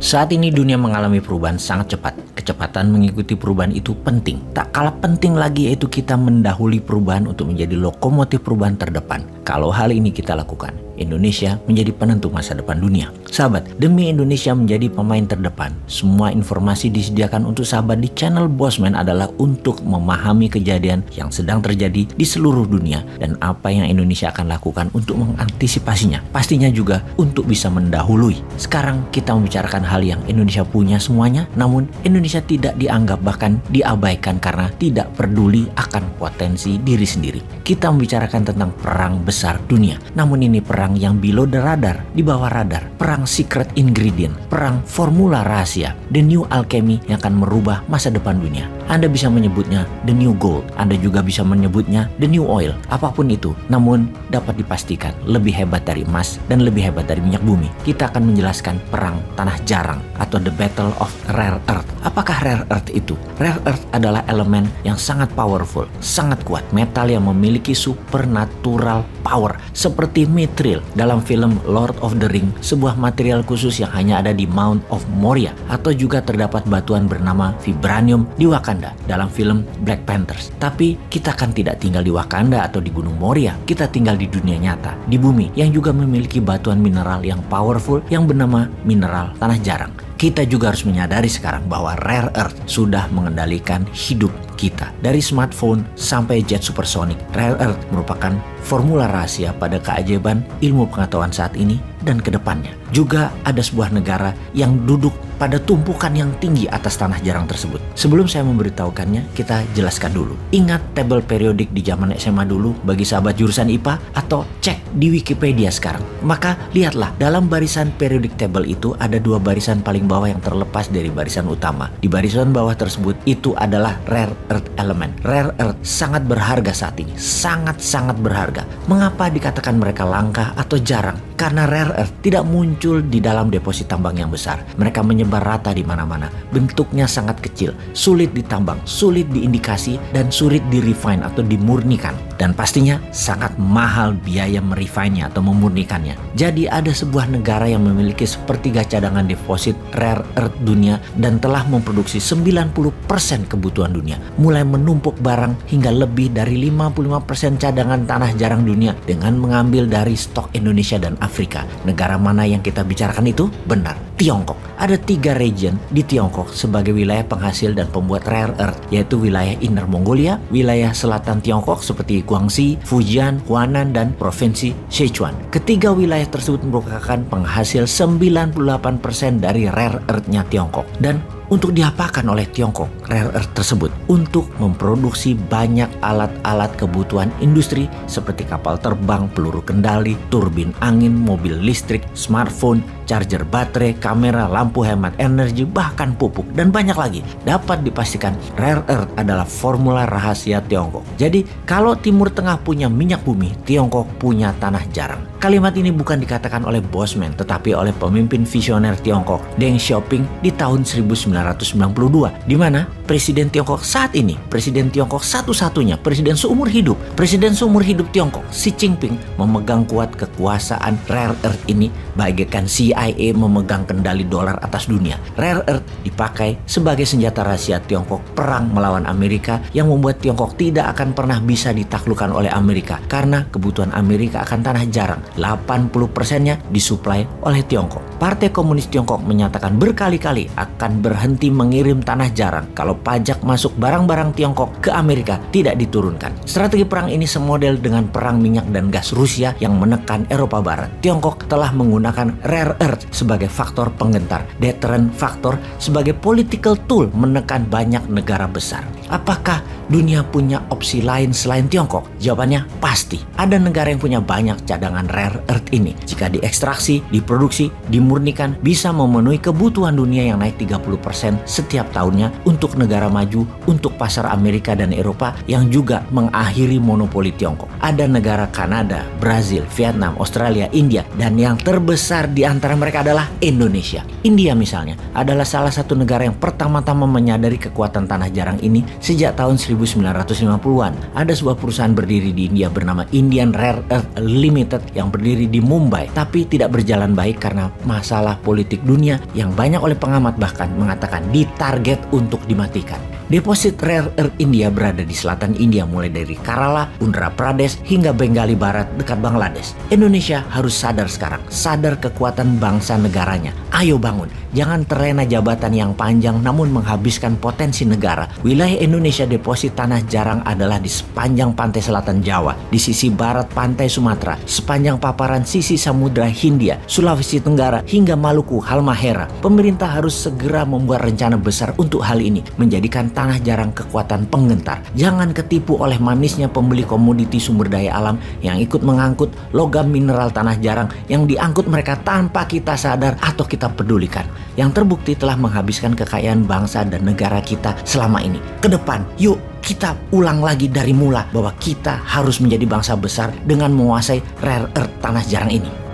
Saat ini dunia mengalami perubahan sangat cepat. Kecepatan mengikuti perubahan itu penting. Tak kalah penting lagi yaitu kita mendahului perubahan untuk menjadi lokomotif perubahan terdepan. Kalau hal ini kita lakukan, Indonesia menjadi penentu masa depan dunia. Sahabat, demi Indonesia menjadi pemain terdepan, semua informasi disediakan untuk sahabat di channel Bosman adalah untuk memahami kejadian yang sedang terjadi di seluruh dunia dan apa yang Indonesia akan lakukan untuk mengantisipasinya. Pastinya juga untuk bisa mendahului. Sekarang kita membicarakan hal yang Indonesia punya semuanya, namun Indonesia tidak dianggap bahkan diabaikan karena tidak peduli akan potensi diri sendiri. Kita membicarakan tentang perang besar dunia, namun ini perang yang below the radar, di bawah radar, perang secret ingredient, perang formula rahasia, the new alchemy yang akan merubah masa depan dunia. Anda bisa menyebutnya the new gold, Anda juga bisa menyebutnya the new oil, apapun itu. Namun dapat dipastikan lebih hebat dari emas dan lebih hebat dari minyak bumi. Kita akan menjelaskan perang tanah jarang atau the battle of rare earth. Apakah rare earth itu? Rare earth adalah elemen yang sangat powerful, sangat kuat, metal yang memiliki supernatural power seperti mithril dalam film Lord of the Ring, sebuah material khusus yang hanya ada di Mount of Moria, atau juga terdapat batuan bernama vibranium di Wakanda dalam film Black Panthers. Tapi kita kan tidak tinggal di Wakanda atau di Gunung Moria, kita tinggal di dunia nyata, di bumi yang juga memiliki batuan mineral yang powerful yang bernama mineral tanah jarang. Kita juga harus menyadari sekarang bahwa rare earth sudah mengendalikan hidup kita. Dari smartphone sampai jet supersonik, rare earth merupakan formula rahasia pada keajaiban ilmu pengetahuan saat ini dan ke depannya. Juga ada sebuah negara yang duduk pada tumpukan yang tinggi atas tanah jarang tersebut. Sebelum saya memberitahukannya, kita jelaskan dulu. Ingat tabel periodik di zaman SMA dulu bagi sahabat jurusan IPA, atau cek di Wikipedia sekarang. Maka lihatlah, dalam barisan periodik table itu ada dua barisan paling bawah yang terlepas dari barisan utama. Di barisan bawah tersebut itu adalah rare earth element. Rare earth sangat berharga saat ini, sangat-sangat berharga. Mengapa dikatakan mereka langka atau jarang? Karena rare earth tidak muncul di dalam deposit tambang yang besar. Mereka menyebar rata di mana-mana. Bentuknya sangat kecil, sulit ditambang, sulit diindikasi, dan sulit direfine atau dimurnikan. Dan pastinya sangat mahal biaya merefine-nya atau memurnikannya. Jadi ada sebuah negara yang memiliki sepertiga cadangan deposit rare earth dunia dan telah memproduksi 90% kebutuhan dunia. Mulai menumpuk barang hingga lebih dari 55% cadangan tanah jarang dunia dengan mengambil dari stok Indonesia dan Afrika. Negara mana yang kita bicarakan itu? Benar, Tiongkok. Ada 3 region di Tiongkok sebagai wilayah penghasil dan pembuat rare earth, yaitu wilayah Inner Mongolia, wilayah selatan Tiongkok seperti Guangxi, Fujian, Hunan, dan provinsi Sichuan. Ketiga wilayah tersebut merupakan penghasil 98% dari rare earth-nya Tiongkok. Dan untuk diapakan oleh Tiongkok rare earth tersebut? Untuk memproduksi banyak alat-alat kebutuhan industri seperti kapal terbang, peluru kendali, turbin angin, mobil listrik, smartphone, charger baterai, kamera, lampu hemat energi, bahkan pupuk, dan banyak lagi. Dapat dipastikan rare earth adalah formula rahasia Tiongkok. Jadi kalau Timur Tengah punya minyak bumi, Tiongkok punya tanah jarang. Kalimat ini bukan dikatakan oleh Bosman, tetapi oleh pemimpin visioner Tiongkok, Deng Xiaoping, di tahun 1992, di mana Presiden Tiongkok saat ini, Presiden Tiongkok satu-satunya, Presiden seumur hidup Tiongkok, Xi Jinping, memegang kuat kekuasaan rare earth ini, bagaikan CIA memegang kendali dolar atas dunia. Rare earth dipakai sebagai senjata rahasia Tiongkok perang melawan Amerika, yang membuat Tiongkok tidak akan pernah bisa ditaklukkan oleh Amerika karena kebutuhan Amerika akan tanah jarang. 80%-nya disuplai oleh Tiongkok. Partai Komunis Tiongkok menyatakan berkali-kali akan berhenti mengirim tanah jarang kalau pajak masuk barang-barang Tiongkok ke Amerika tidak diturunkan. Strategi perang ini semodel dengan perang minyak dan gas Rusia yang menekan Eropa Barat. Tiongkok telah menggunakan rare earth sebagai faktor penggentar, deterrent faktor sebagai political tool menekan banyak negara besar. Apakah dunia punya opsi lain selain Tiongkok? Jawabannya pasti. Ada negara yang punya banyak cadangan rare earth ini. Jika diekstraksi, diproduksi, dimurnikan, bisa memenuhi kebutuhan dunia yang naik 30% setiap tahunnya untuk negara maju, untuk pasar Amerika dan Eropa yang juga mengakhiri monopoli Tiongkok. Ada negara Kanada, Brazil, Vietnam, Australia, India, dan yang terbesar di antara mereka adalah Indonesia. India misalnya adalah salah satu negara yang pertama-tama menyadari kekuatan tanah jarang ini Sejak tahun 1950-an, ada sebuah perusahaan berdiri di India bernama Indian Rare Earth Limited yang berdiri di Mumbai, tapi tidak berjalan baik karena masalah politik dunia yang banyak oleh pengamat bahkan mengatakan ditarget untuk dimatikan. Deposit Rare Earth India berada di selatan India mulai dari Kerala, Andhra Pradesh hingga Bengali Barat dekat Bangladesh. Indonesia harus sadar sekarang, sadar kekuatan bangsa negaranya. Ayo bangun, jangan terlena jabatan yang panjang namun menghabiskan potensi negara. Wilayah Indonesia deposit tanah jarang adalah di sepanjang pantai selatan Jawa, di sisi barat pantai Sumatera, sepanjang paparan sisi Samudra Hindia, Sulawesi Tenggara hingga Maluku, Halmahera. Pemerintah harus segera membuat rencana besar untuk hal ini, menjadikan tanah jarang kekuatan penggentar. Jangan ketipu oleh manisnya pembeli komoditi sumber daya alam yang ikut mengangkut logam mineral tanah jarang yang diangkut mereka tanpa kita sadar atau kita pedulikan. Yang terbukti telah menghabiskan kekayaan bangsa dan negara kita selama ini. Ke depan, yuk kita ulang lagi dari mula bahwa kita harus menjadi bangsa besar dengan menguasai rare earth tanah jarang ini.